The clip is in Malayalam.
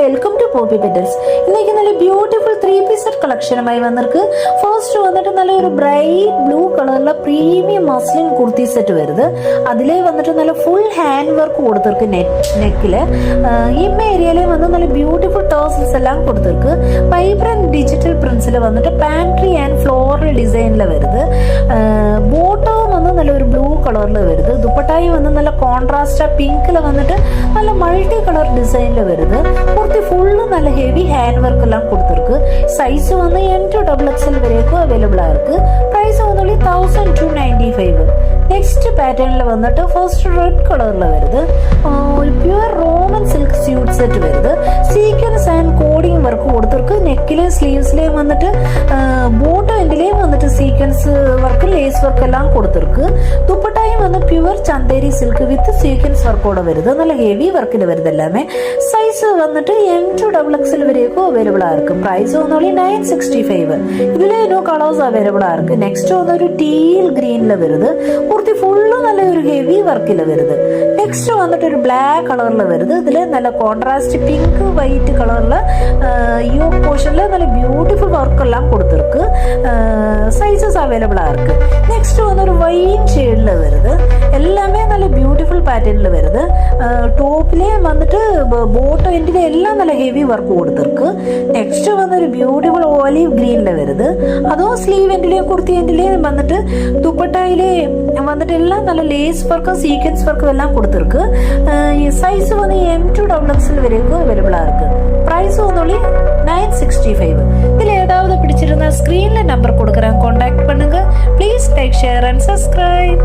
Welcome to poppy petals. ഇന്നേക്ക് നല്ല ബ്യൂട്ടിഫുൾ 3-piece സെറ്റ് കളക്ഷനുമായി വന്നിருக்கு. ഫസ്റ്റ് വന്നിട്ട് നല്ലൊരു ബ്രൈറ്റ് ബ്ലൂ കളറിലെ പ്രീമിയം മസ്ലിൻ കുർത്തി സെറ്റ് വരുന്നത്. അതിലേ വന്നിട്ട് നല്ല ഫുൾ ഹാൻഡ് വർക്ക് കൊടുത്തിருக்கு. നെക്കില് ഇമ്മ ഏരിയയിലെ വന്ന് നല്ല ബ്യൂട്ടിഫുൾ ടേഴ്സൽസ് എല്ലാം കൊടുത്തിருக்கு. വൈബ്രന്റ് ഡിജിറ്റൽ പ്രിന്റ്സിൽ വന്നിട്ട് പാൻട്രി ആൻഡ് ഫ്ലോറൽ ഡിസൈനിൽ വരുന്നത്. ബോട്ടവും വന്ന് നല്ലൊരു ബ്ലൂ കളറിൽ വരുന്നത്. ദുപ്പട്ടായി വന്ന് നല്ല കോൺട്രാസ്റ്റ് പിങ്കിൽ വന്നിട്ട് നല്ല മൾട്ടി കളർ ഡിസൈനിൽ വരുന്നത്. കുർത്തി ഫുള്ള് നല്ല ഹെവി ഹാൻഡ് വർക്ക് എല്ലാം കൊടുത്തിருக்கு. സൈസ് വന്ന് M to XXL വരേക്കും അവൈലബിൾ ആയിருக்கு. പ്രൈസ് വന്നുള്ളി 1295. നെക്സ്റ്റ് പാറ്റേണിൽ വന്നിട്ട് ഫസ്റ്റ് റെഡ് കളറിൽ വരുന്നത്. Pure Roman silk suit set വരുന്നത്. സീക്വൻസ് ആൻഡ് കോഡിങ് വർക്ക് കൊടുത്തിருக்கு. നെക്കിലെയും സ്ലീവ്സിലെയും വന്നിട്ട് ബോട്ടം എൻഡിലെയും വന്നിട്ട് സീക്വൻസ് വർക്ക് ലേസ് വർക്ക് എല്ലാം കൊടുത്തിருக்கு. ദുപ്പട്ടായും വന്ന് pure Chanderi silk with sequence വർക്കോടെ വരുന്നത്. നല്ല ഹെവി വർക്കിൽ വരുന്നത് എല്ലാമേ. സൈസ് വന്നിട്ട് M to XXL വരേക്കും അവൈലബിൾ ആയിരിക്കും. പ്രൈസ് വന്നോളി 965. ഇതിലെ നോ കളേഴ്സ് അവൈലബിൾ ആയിരിക്കും. നെക്സ്റ്റ് വന്നൊരു ടീൽ ഗ്രീനിൽ വരുന്നത്. കുർത്തി ഫുള്ള് നല്ല ഒരു ഹെവി വർക്കിൽ വരുന്നത്. നെക്സ്റ്റ് വന്നിട്ട് ഒരു ബ്ലാക്ക് കളറിൽ വരുന്നത്. ഇതിൽ നല്ല കോൺട്രാസ്റ്റ് പിങ്ക് വൈറ്റ് കളറിൽ യോ പോർഷനിൽ നല്ല ബ്യൂട്ടിഫുൾ വർക്കെല്ലാം കൊടുത്തിருக்கு. സൈസസ് അവൈലബിൾ ആയിരിക്കും. നെക്സ്റ്റ് വന്നൊരു വൈൻ ഷെയ്ഡിൽ വരുന്നത്. എല്ലാമേ നല്ല ബ്യൂട്ടിഫുൾ പാറ്റേണിൽ വരുന്നത്. ടോപ്പിലെ വന്നിട്ട് ബോട്ടം എൻഡിലെ എല്ലാം നല്ല ഹെവി വർക്ക് കൊടുത്തിருக்கு. നെക്സ്റ്റ് വന്നൊരു ബ്യൂട്ടിഫുൾ ഓലീവ് ഗ്രീനിൽ വരുന്നത്. അതോ സ്ലീവ് എൻഡിലെയും കുർത്തി എൻഡിലെയും വന്നിട്ട് ദുപ്പട്ടയിലെ വന്നിട്ട് എല്ലാം നല്ല ലേസ് വർക്കും സീക്വൻസ് വർക്കും എല്ലാം കൊടുത്തിருக்கு. സൈസ് വന്ന് M to XXL വരേക്കും അവൈലബിൾ ആയിരിക്കും. പ്രൈസ് വന്നോളി 965. ഇതിൽ ഏതാவது பிடிச்சிருந்தா ஸ்கிரீன்ல நம்பர் கொடுக்குறேன், கான்டாக்ட் பண்ணுங்க. Please like share and subscribe.